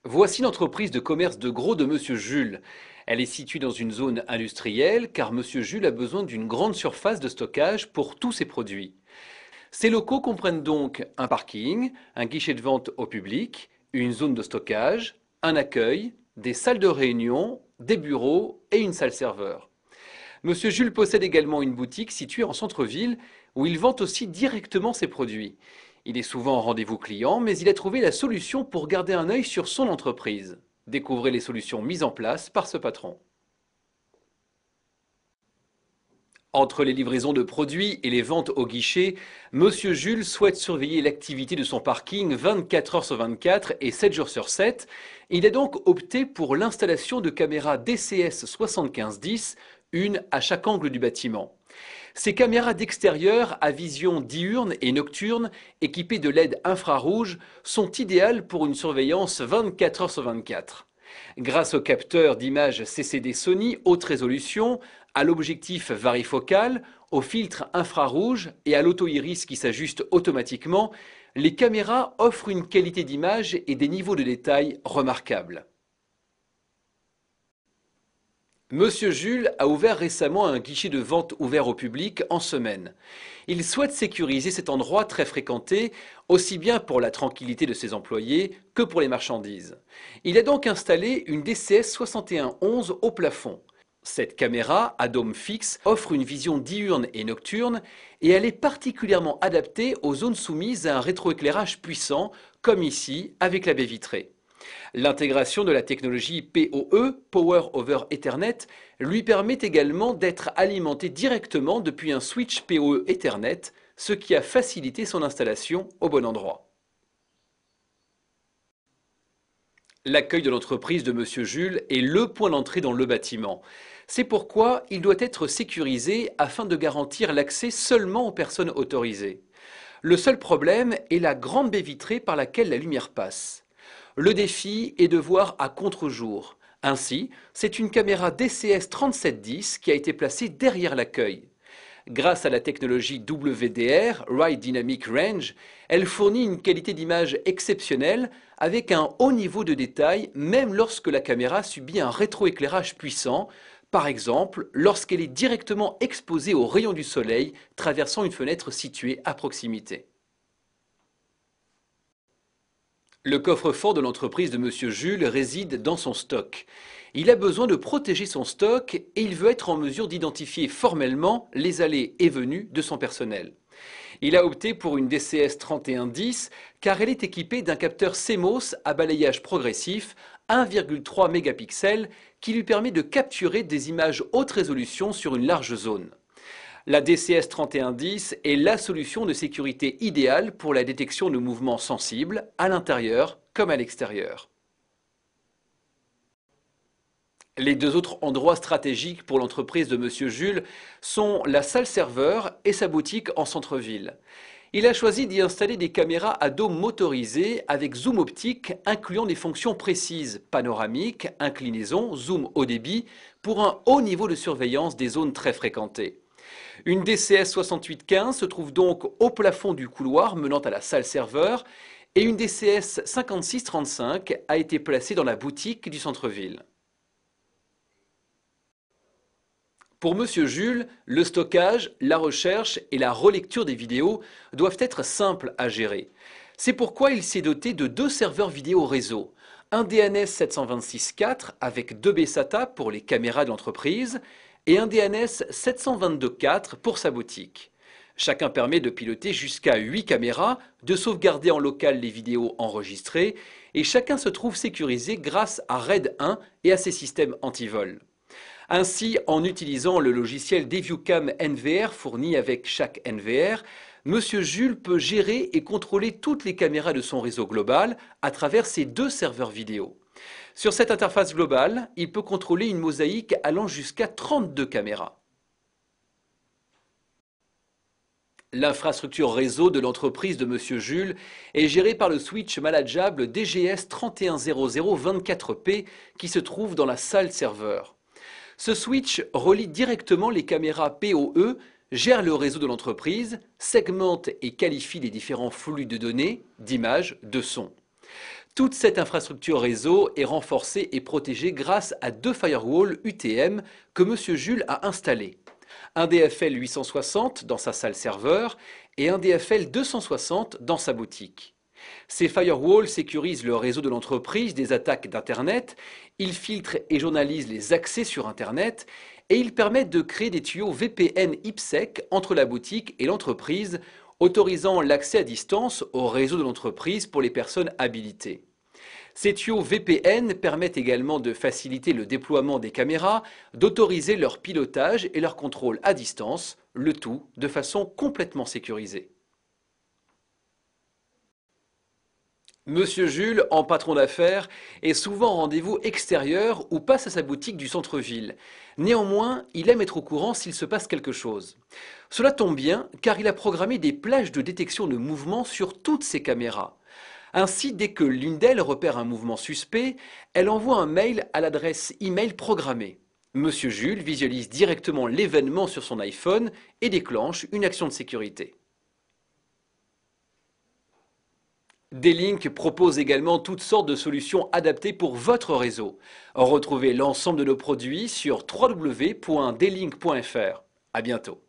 Voici l'entreprise de commerce de gros de Monsieur Jules. Elle est située dans une zone industrielle car Monsieur Jules a besoin d'une grande surface de stockage pour tous ses produits. Ces locaux comprennent donc un parking, un guichet de vente au public, une zone de stockage, un accueil, des salles de réunion, des bureaux et une salle serveur. Monsieur Jules possède également une boutique située en centre-ville où il vend aussi directement ses produits. Il est souvent en rendez-vous client, mais il a trouvé la solution pour garder un œil sur son entreprise. Découvrez les solutions mises en place par ce patron. Entre les livraisons de produits et les ventes au guichet, Monsieur Jules souhaite surveiller l'activité de son parking 24 heures sur 24 et 7 jours sur 7. Il a donc opté pour l'installation de caméras DCS 7510, une à chaque angle du bâtiment. Ces caméras d'extérieur à vision diurne et nocturne, équipées de LED infrarouge, sont idéales pour une surveillance 24 heures sur 24. Grâce au capteur d'images CCD Sony haute résolution, à l'objectif varifocal, au filtre infrarouge et à l'auto-iris qui s'ajuste automatiquement, les caméras offrent une qualité d'image et des niveaux de détail remarquables. Monsieur Jules a ouvert récemment un guichet de vente ouvert au public en semaine. Il souhaite sécuriser cet endroit très fréquenté, aussi bien pour la tranquillité de ses employés que pour les marchandises. Il a donc installé une DCS 6111 au plafond. Cette caméra, à dôme fixe, offre une vision diurne et nocturne et elle est particulièrement adaptée aux zones soumises à un rétroéclairage puissant, comme ici avec la baie vitrée. L'intégration de la technologie PoE, Power over Ethernet, lui permet également d'être alimenté directement depuis un switch PoE Ethernet, ce qui a facilité son installation au bon endroit. L'accueil de l'entreprise de Monsieur Jules est le point d'entrée dans le bâtiment. C'est pourquoi il doit être sécurisé afin de garantir l'accès seulement aux personnes autorisées. Le seul problème est la grande baie vitrée par laquelle la lumière passe. Le défi est de voir à contre-jour. Ainsi, c'est une caméra DCS 3710 qui a été placée derrière l'accueil. Grâce à la technologie WDR, Wide Dynamic Range, elle fournit une qualité d'image exceptionnelle avec un haut niveau de détail même lorsque la caméra subit un rétroéclairage puissant, par exemple lorsqu'elle est directement exposée aux rayons du soleil traversant une fenêtre située à proximité. Le coffre-fort de l'entreprise de Monsieur Jules réside dans son stock. Il a besoin de protéger son stock et il veut être en mesure d'identifier formellement les allées et venues de son personnel. Il a opté pour une DCS 3110 car elle est équipée d'un capteur CMOS à balayage progressif 1,3 mégapixels qui lui permet de capturer des images haute résolution sur une large zone. La DCS 3110 est la solution de sécurité idéale pour la détection de mouvements sensibles, à l'intérieur comme à l'extérieur. Les deux autres endroits stratégiques pour l'entreprise de Monsieur Jules sont la salle serveur et sa boutique en centre-ville. Il a choisi d'y installer des caméras à dôme motorisé avec zoom optique incluant des fonctions précises, panoramique, inclinaison, zoom haut débit, pour un haut niveau de surveillance des zones très fréquentées. Une DCS 6815 se trouve donc au plafond du couloir menant à la salle serveur et une DCS 5635 a été placée dans la boutique du centre-ville. Pour Monsieur Jules, le stockage, la recherche et la relecture des vidéos doivent être simples à gérer. C'est pourquoi il s'est doté de deux serveurs vidéo réseau, un DNS 726.4 avec 2 SATA pour les caméras de l'entreprise et un DNS 722.4 pour sa boutique. Chacun permet de piloter jusqu'à 8 caméras, de sauvegarder en local les vidéos enregistrées et chacun se trouve sécurisé grâce à RAID 1 et à ses systèmes anti-vol. Ainsi, en utilisant le logiciel DeviewCam NVR fourni avec chaque NVR, Monsieur Jules peut gérer et contrôler toutes les caméras de son réseau global à travers ses deux serveurs vidéo. Sur cette interface globale, il peut contrôler une mosaïque allant jusqu'à 32 caméras. L'infrastructure réseau de l'entreprise de Monsieur Jules est gérée par le switch manageable DGS 310024P qui se trouve dans la salle serveur. Ce switch relie directement les caméras PoE, gère le réseau de l'entreprise, segmente et qualifie les différents flux de données, d'images, de sons. Toute cette infrastructure réseau est renforcée et protégée grâce à 2 firewalls UTM que M. Jules a installés. Un DFL 860 dans sa salle serveur et un DFL 260 dans sa boutique. Ces firewalls sécurisent le réseau de l'entreprise des attaques d'Internet, ils filtrent et journalisent les accès sur Internet et ils permettent de créer des tuyaux VPN IPsec entre la boutique et l'entreprise, autorisant l'accès à distance au réseau de l'entreprise pour les personnes habilitées. Ces tuyaux VPN permettent également de faciliter le déploiement des caméras, d'autoriser leur pilotage et leur contrôle à distance, le tout de façon complètement sécurisée. Monsieur Jules, en patron d'affaires, est souvent en rendez-vous extérieur ou passe à sa boutique du centre-ville. Néanmoins, il aime être au courant s'il se passe quelque chose. Cela tombe bien car il a programmé des plages de détection de mouvement sur toutes ses caméras. Ainsi, dès que l'une d'elles repère un mouvement suspect, elle envoie un mail à l'adresse email programmée. Monsieur Jules visualise directement l'événement sur son iPhone et déclenche une action de sécurité. D-Link propose également toutes sortes de solutions adaptées pour votre réseau. Retrouvez l'ensemble de nos produits sur www.dlink.fr. À bientôt.